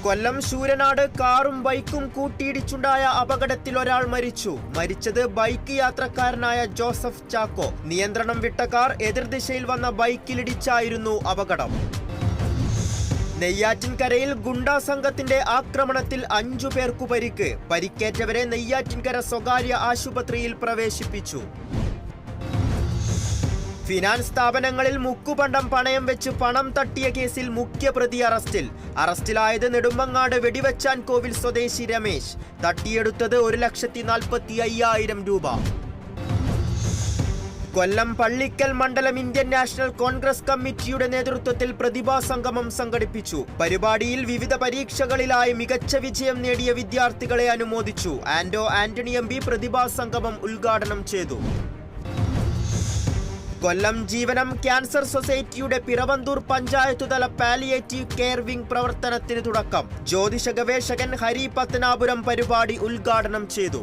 കൊല്ലം ശൂരനാട് കാറും ബൈക്കും കൂട്ടിയിടിച്ചുണ്ടായ അപകടത്തിൽ ഒരാൾ മരിച്ചു. മരിച്ചത് ബൈക്ക് യാത്രക്കാരനായ ജോസഫ് ചാക്കോ. നിയന്ത്രണം വിട്ട കാർ എതിർദിശയിൽ വന്ന ബൈക്കിലിടിച്ചായിരുന്നു അപകടം. നെയ്യാറ്റിൻകരയിൽ ഗുണ്ടാ സംഘത്തിന്റെ ആക്രമണത്തിൽ 5 പേർക്കു പരിക്ക്. പരിക്കേറ്റവരെ നെയ്യാറ്റിൻകര സ്വകാര്യ ആശുപത്രിയിൽ പ്രവേശിപ്പിച്ചു. ഫിനാൻസ് സ്ഥാപനങ്ങളിൽ മുക്കുപണ്ടം പണയം വെച്ച് പണം തട്ടിയ കേസിൽ മുഖ്യപ്രതി അറസ്റ്റിൽ. അറസ്റ്റിലായത് നെടുമങ്ങാട് വെടിവച്ചാൻ കോവിൽ സ്വദേശി രമേശ്. തട്ടിയെടുത്തത് 1,45,000 രൂപ. കൊല്ലം പള്ളിക്കൽ മണ്ഡലം ഇന്ത്യൻ നാഷണൽ കോൺഗ്രസ് കമ്മിറ്റിയുടെ നേതൃത്വത്തിൽ പ്രതിഭാ സംഗമം സംഘടിപ്പിച്ചു. പരിപാടിയിൽ വിവിധ പരീക്ഷകളിലായി മികച്ച വിജയം നേടിയ വിദ്യാർത്ഥികളെ അനുമോദിച്ചു. ആന്റണി MP പ്രതിഭാ സംഗമം ഉദ്ഘാടനം ചെയ്തു. കൊല്ലം ജീവനം ക്യാൻസർ സൊസൈറ്റിയുടെ പിറവന്തൂർ പഞ്ചായത്തുതല പാലിയേറ്റീവ് കെയർ വിംഗ് പ്രവർത്തനത്തിന് തുടക്കം. ജ്യോതിഷ ഗവേഷകൻ ഹരി പത്തനാപുരം പരിപാടി ഉദ്ഘാടനം ചെയ്തു.